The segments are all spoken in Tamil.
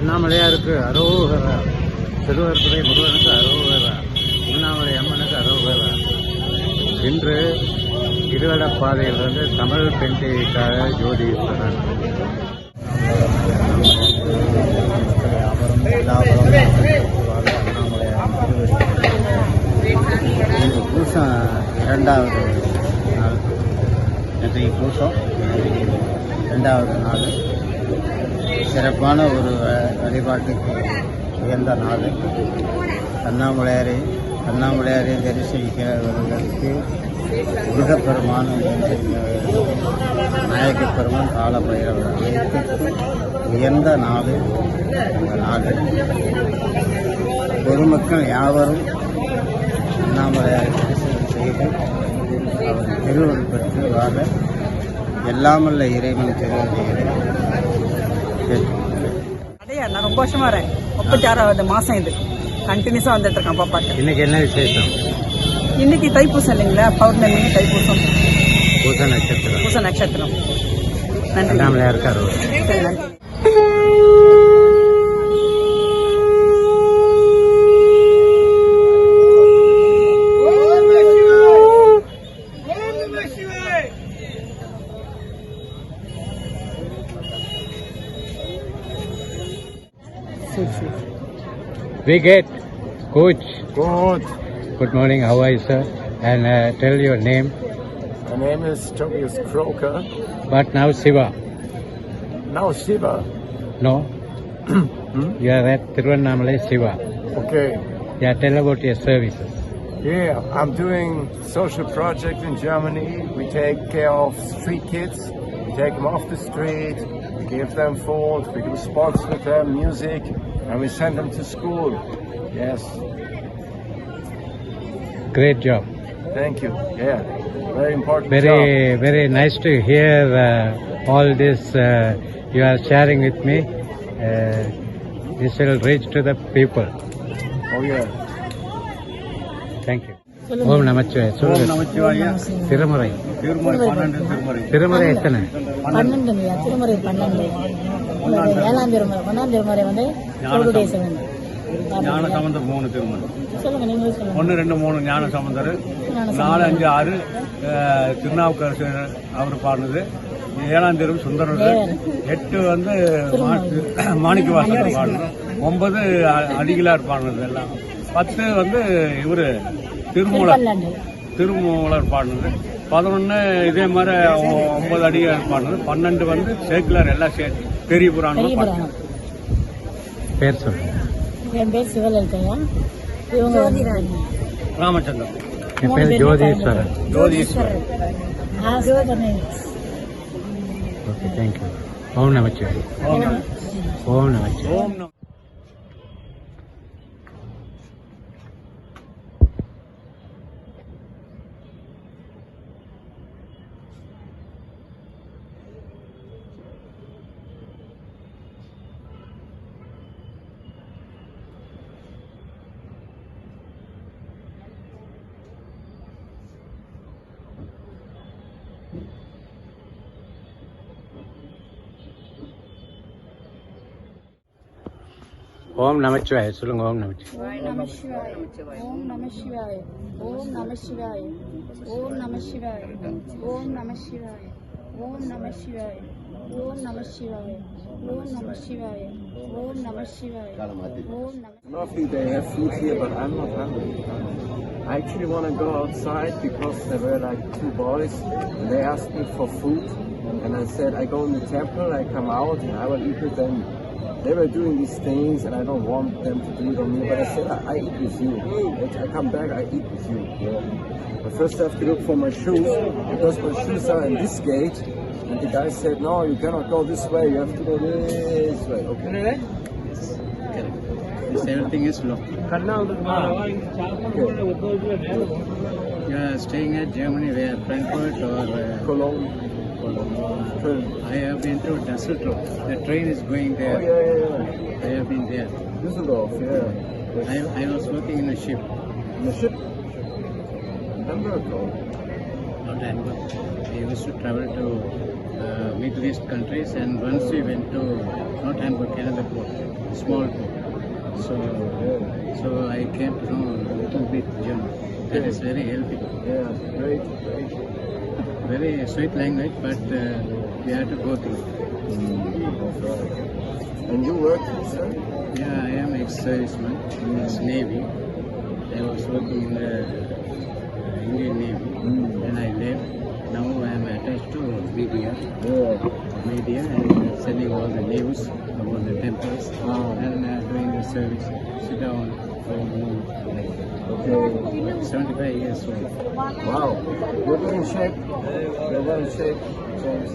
அண்ணாமலையாருக்கு அரோகரா, திருவருத்துறை முருகனுக்கு அரோகரா, உண்ணாமலை அம்மனுக்கு அரோகரா. இன்று இருவட பாதையிலிருந்து தமிழ் பெண் டிவிக்காக ஜோதி ஈஸ்வரன். பூசம் இரண்டாவது நாள், இன்றைக்கு பூசம் இரண்டாவது நாள். சிறப்பான ஒரு வழிபாட்டுக்கு உயர்ந்த நாள். அண்ணாமலையாரை தரிசிக்கிறவர்களுக்கு முருகப்பெருமான், நாயகப் பெருமான், கால பைரவர் அனைத்துக்கும் உயர்ந்த நாள் இந்த நாள். பொதுமக்கள் யாவரும் அண்ணாமலையாரை தரிசனம் செய்து அவர் திருவருள் பெற்று வாழ எல்லாமல்ல இறைவன் திருவருள். நான் ரொம்ப வருஷமா வரேன். 36வது மாசம் இது கண்டினியூஸா வந்துட்டு இருக்கேன் பாப்பாக்கு. இன்னைக்கு என்ன விசேஷம்? இன்னைக்கு தைப்பூசம் இல்லைங்களா, பௌர்ணமி தைப்பூசம், பூச நட்சத்திரம். நன்றி. அண்ணாமலையாருக்கு சரி, நன்றி. Brigade Coach. Good. Good morning. How are you, sir? And tell your name. My name is Tobias Croker. But now Siva. Now Shiva. No. You are at Tiruvannamalai Siva. Okay. Yeah. Tell about your services. Yeah, I'm doing social project in Germany. We take care of street kids. We take them off the street. We give them food. We do sports with them, music, and we send them to school. Yes. Great job. Thank you. Yeah. Very important job. Very nice to hear all this you are sharing with me. This will reach to the people. Oh yeah. Thank you. ஓம் நமச்சிவாய. திருமுறை எத்தனை? 12. திருமுறை 12. 7ஆம் திருமுறை வந்து ஞானசம்பந்தர் 3 திருமுறை. சொல்லுங்க, நீங்களே சொல்லுங்க. 1, 2, 3 ஞானசம்பந்தர், 4, 5, 6 திருநாவுக்கரசு அவர் பாடினது, 7ஆம் திரு சுந்தரர், 8 வந்து மாணிக்கவாசகர் பாடினது, 9 அடிகளார் பாடினது எல்லாம், 10 வந்து இவரு திருமூலர் பாடினது, 11 இதே மாதிரி 9 அடிகளார் பாடினது, 12 வந்து சேக்கிலார் எல்லாம் சேர்த்து பெரிய புராணம் பாடினது. பேர் சொல்லுங்க. என் பேர் சிவலலிதையா. இவங்க ராமச்சந்திரன். என் பேர் ஜோதீஸ்வரன். Okay, thank you. ஓம் நமச்சிவாய. ஓம் நமச்சிவாய. ஓம் நமச்சிவாய. சொல்லுங்க. ஓம் நமச்சிவாய. ஓம் நமசிவாய. ஓம் நமசிவாய. ஓம் நமசிவாய. ஓம் நமசிவாய. ஓம் நமசிவாய. ஓம் நமசிவாய. ஓம் நமசிவாய. ஓம் நமசிவாய. ஓம் நமசிவாய. ஓம் நம. Lovely, they have food here, but I'm not hungry. I actually want to go outside because there were like 2 boys and they asked me for food, and I said I go in the temple, I come out and I will eat with them. They were doing these things and I don't want them to do it on me, but I said I eat with you. I come back, I eat with you. Yeah. But first I have to look for my shoes because my shoes are in this gate, and the guy said no, you cannot go this way, you have to go this way. Okay. Yes, everything is locked. Okay. You are staying at Germany, where Frankfurt or Cologne. Köln. I have been to Düsseldorf. The train is going there. Oh yeah. I have been there. Düsseldorf, yeah. I was working in a ship. In the ship? Hamburg or? Not Hamburg. I used to travel to Middle East countries, and once we went to not Hamburg, another port, small port. So I came to know a little bit German. That is very helping. Yeah, great, great. Very sweet language, but we have to go through. And you work, sir? Yeah, I am ex-serviceman in the Navy. I was working in the Indian Navy. Then I left. Now I am attached to media. Media and sending all the news about the temples and doing the service. Sit down for a moment. Okay. 75 years old. Wow. You're very in shape. You're very in shape, James.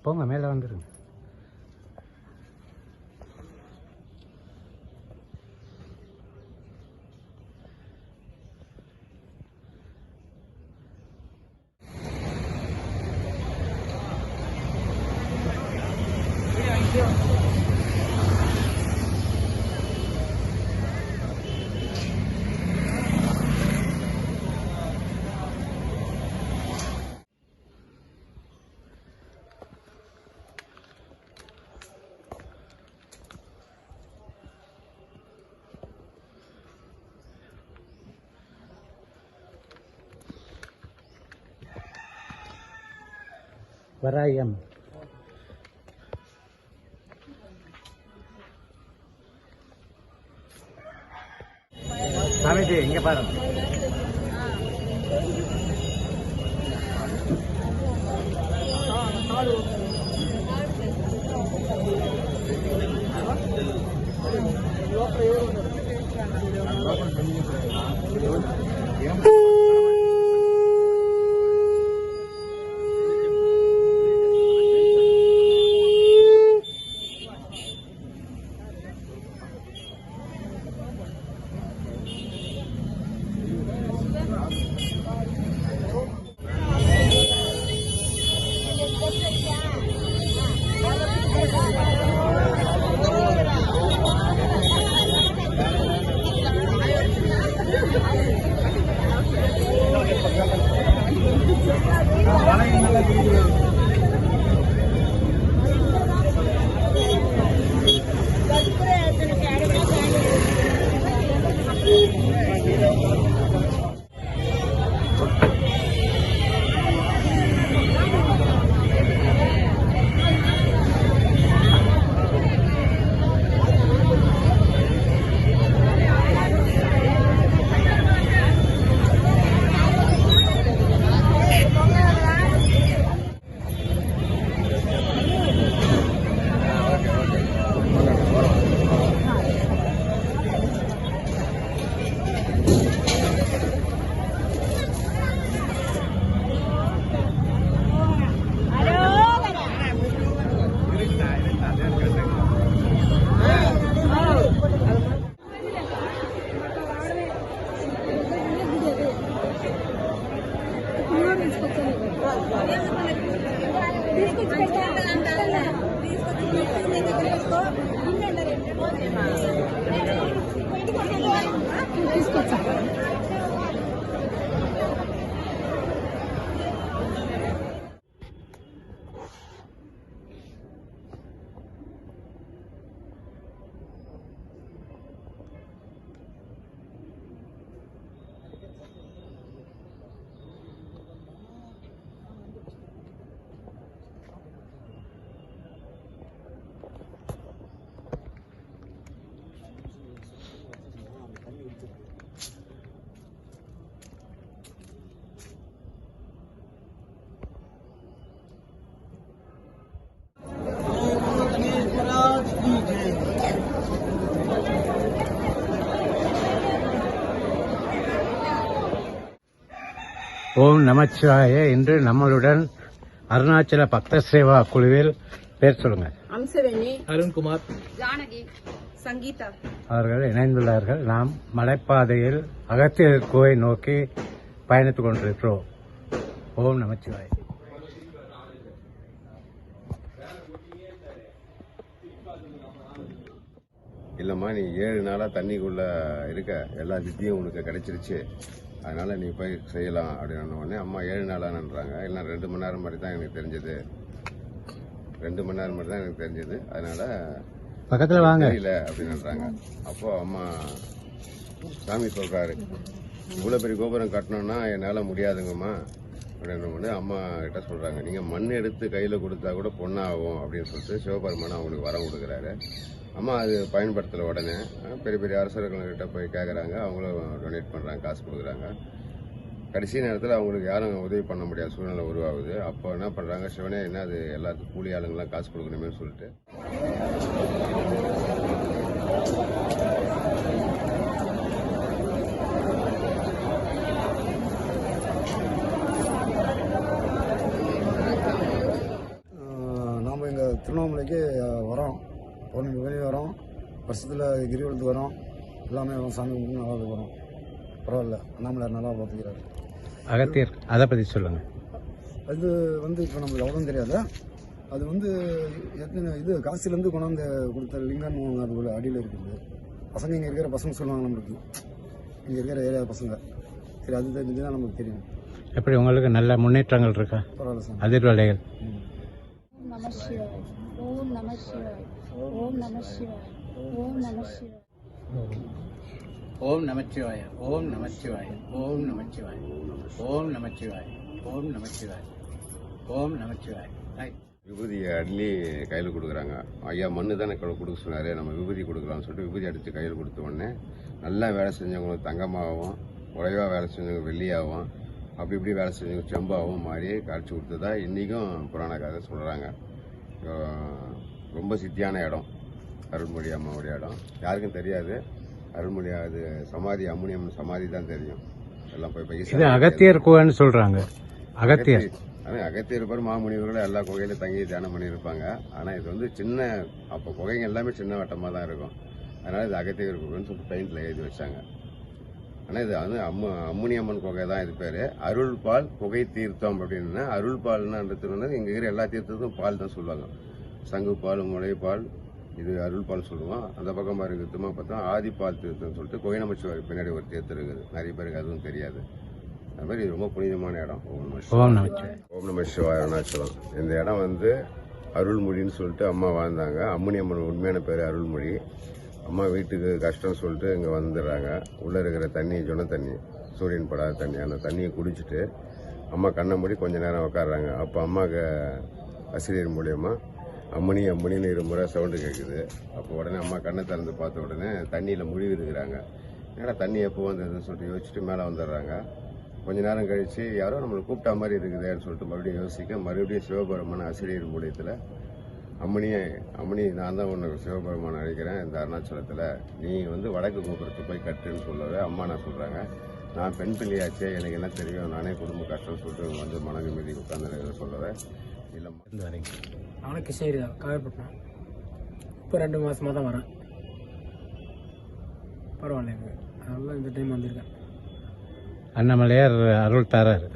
போங்க மேலே வந்துடுங்க. Where I am. சாமிஜி இங்க பாருங்க. ஓம் நமச்சிவாய. இன்று நம்மளுடன் அருணாச்சல பக்த சேவா குழுவில் பேர் சொல்லுங்க. அம்சவேணி, அருண்குமார், ஜானகி, சங்கீதா. அவர்கள் இணைந்துள்ளார்கள். நாம் மலைப்பாதையில் அகத்தியர் குகை நோக்கி பயணித்துக் கொண்டிருக்கிறோம். ஓம் நமச்சிவாய. இல்லைம்மா, நீ 7 நாளாக தண்ணிக்குள்ளே இருக்க, எல்லா வித்தியும் உனக்கு கிடைச்சிருச்சு, அதனால் நீ போய் செய்யலாம் அப்படின்னு உடனே அம்மா 7 நாளான்றாங்க. இல்லை 2 மணி நேரம் மாதிரி தான் எனக்கு தெரிஞ்சது, 2 மணி நேரம் மாதிரி தான் எனக்கு தெரிஞ்சது, அதனால் பக்கத்தில் வாங்க தெரியல அப்படின்றாங்க. அப்போது அம்மா சாமி சொல்கிறாரு, இவ்வளோ பெரிய கோபுரம் கட்டணும்னா என்னால் முடியாதுங்கம்மா அப்படின்னு அம்மா கிட்ட சொல்கிறாங்க. நீங்கள் மண் எடுத்து கையில் கொடுத்தா கூட பொண்ணாகும் அப்படின்னு சொல்லிட்டு சிவபெருமான் அவங்களுக்கு வரம் கொடுக்குறாரு. அம்மா அது பயன்படுத்தலை. உடனே பெரிய பெரிய அரசர்கள்கிட்ட போய் கேட்குறாங்க, அவங்களும் டொனேட் பண்ணுறாங்க, காசு கொடுக்குறாங்க. கடைசி நேரத்தில் அவங்களுக்கு யாரும் உதவி பண்ண முடியாத சூழ்நிலை உருவாகுது. அப்போ என்ன பண்ணுறாங்க, சிவனே என்ன அது எல்லாத்துக்கும் கூலி ஆளுங்களாம் காசு கொடுக்கணுமே சொல்லிட்டு நாம் இங்கே திருவண்ணாமலைக்கு வரோம், பௌர்ணமி வரோம், வருஷத்தில் கிரிவலத்துக்கு வரோம், எல்லாமே வரோம், சாமி கும்பிட்டு நல்லா வரோம். பரவாயில்ல, அண்ணாமலையார் நல்லா பார்த்துக்கிறாரு. அகத்தியர் அதை பற்றி சொல்லுங்க. அது வந்து இப்போ நம்மளுக்கு அவ்வளோ தெரியாது. அது வந்து எத்தனை இது காசிலேருந்து கொண்டாந்து கொடுத்த லிங்கன்னு அது அடியில் இருக்குது. பசங்க இங்கே இருக்கிற பசங்க சொல்லுவாங்க நம்மளுக்கு, இங்கே இருக்கிற ஏரியா பசங்க. சரி, அது தெரிஞ்சு தான் நமக்கு தெரியும். எப்படி உங்களுக்கு நல்ல முன்னேற்றங்கள் இருக்கா? பரவாயில்ல சார். அதிர்வலைகள். ஓம் நம சிவாய, ஓம் நம சிவாய, ஓம் நம சிவாய, ஓம் நம சிவாய. ஓம் நமச்சிவாய, ஓம் நமச்சிவாய, ஓம் நமச்சிவாய, ஓம் நமச்சிவாய, ஓம் நமச்சிவாய, ஓம் நமச்சிவாய. விபூதியை அள்ளி கையில் கொடுக்குறாங்க. ஐயா மண்ணு தானே கொடுக்க சொன்னார், நம்ம விபூதி கொடுக்கலாம்னு சொல்லிட்டு விபூதி அடித்து கையில் கொடுத்த உடனே நல்லா வேலை செஞ்சவங்களுக்கு தங்கமாகவும், குறைவாக வேலை செஞ்சவங்க வெள்ளியாகவும், அப்படி இப்படி வேலை செஞ்சவங்க செம்பாகவும் மாறி காட்சி கொடுத்ததா இன்றைக்கும் புராண கதை சொல்கிறாங்க. ரொம்ப சித்தியான இடம் அருள்மொழி அம்மாவுடைய இடம். யாருக்கும் தெரியாது. அருள்மொழி அது சமாதி, அம்முனியம்மன் சமாதி தான் தெரியும். எல்லாம் போய் அகத்தியர் குகைன்னு சொல்றாங்க. அகத்தியர் அகத்தியர் பேர் மாமுனிவர்களும் எல்லா குகையிலும் தங்கி தியானம் பண்ணியிருப்பாங்க. ஆனால் இது வந்து சின்ன, அப்போ குகைங்க எல்லாமே சின்ன வட்டமாக தான் இருக்கும். அதனால் இது அகத்தியர் குகைன்னு சொல்லிட்டு பெயிண்டில் எழுதி வச்சாங்க. ஆனால் இது வந்து அம்முனியம்மன் குகை தான் இது பேர். அருள்பால் குகை தீர்த்தம் அப்படின்னா, அருள்பால்ன்றது இங்கே இருக்கிற எல்லா தீர்த்தத்துக்கும் பால் தான் சொல்லுவாங்க. சங்குப்பால், முளைப்பால், இது அருள்பால் சொல்லுவோம். அந்த பக்கமாக இருக்கிறதுமா பார்த்தா ஆதிப்பால் தீர்த்தம்னு சொல்லிட்டு கோயில் நமச்சிவாய் பின்னாடி ஒரு தீர்த்தம் இருக்குது. நிறைய பேருக்கு அதுவும் தெரியாது. அது மாதிரி இது ரொம்ப புனிதமான இடம். ஓம் நம சிவாய அருணாச்சலம். இந்த இடம் வந்து அருள்மொழின்னு சொல்லிட்டு அம்மா வாழ்ந்தாங்க. அம்முனியம்மன் உண்மையான பேர் அருள்மொழி. அம்மா வீட்டுக்கு கஷ்டம்னு சொல்லிட்டு இங்கே வந்துடுறாங்க. உள்ளே இருக்கிற தண்ணி சொன்ன தண்ணி, சூரியன் படாத தண்ணி, அந்த தண்ணியை குடிச்சிட்டு அம்மா கண்ணை மூடி கொஞ்ச நேரம் உட்காடுறாங்க. அப்போ அம்மாவுக்கு ஆசிரியர் மூலியமாக அம்மணி அம்மணின்னு 2 முறை சவுண்டு கேட்குது. அப்போ உடனே அம்மா கண்ணை திறந்து பார்த்த உடனே தண்ணியில் முழுவி இருக்கிறாங்க. ஏன்னா தண்ணி எப்போ வந்ததுன்னு சொல்லிட்டு யோசிச்சுட்டு மேலே வந்துடுறாங்க. கொஞ்ச நேரம் கழித்து யாரோ நம்மளை கூப்பிட்டா மாதிரி இருக்குதுன்னு சொல்லிட்டு மறுபடியும் யோசிக்க, மறுபடியும் சிவபெருமான ஆசிரியர் மூலியத்தில் அம்மணி நான் தான் உன்னை சிவபெருமான் அழைக்கிறேன் இந்த அருணாச்சலத்தில், நீ வந்து வடக்கு கோபுரத்தை போய் கட்டுன்னு சொல்லவே அம்மா நான் சொல்கிறாங்க, நான் பெண் பிள்ளையாச்சே, எனக்கு என்ன தெரியும், நானே குடும்ப கஷ்டம் சொல்லிட்டு வந்து மன நிம்மதி உட்காந்து சொல்லவே இல்லைம்மா. நானும் கிருஷ்ணகிரி தான், காவேரிப்பட்டினம். இப்போ 2 மாதமாக தான் வரேன். பரவாயில்ல, எனக்கு அதனால இந்த டைம் வந்திருக்கேன். அண்ணாமலையார் அருள் தரார்.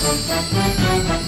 Thank you.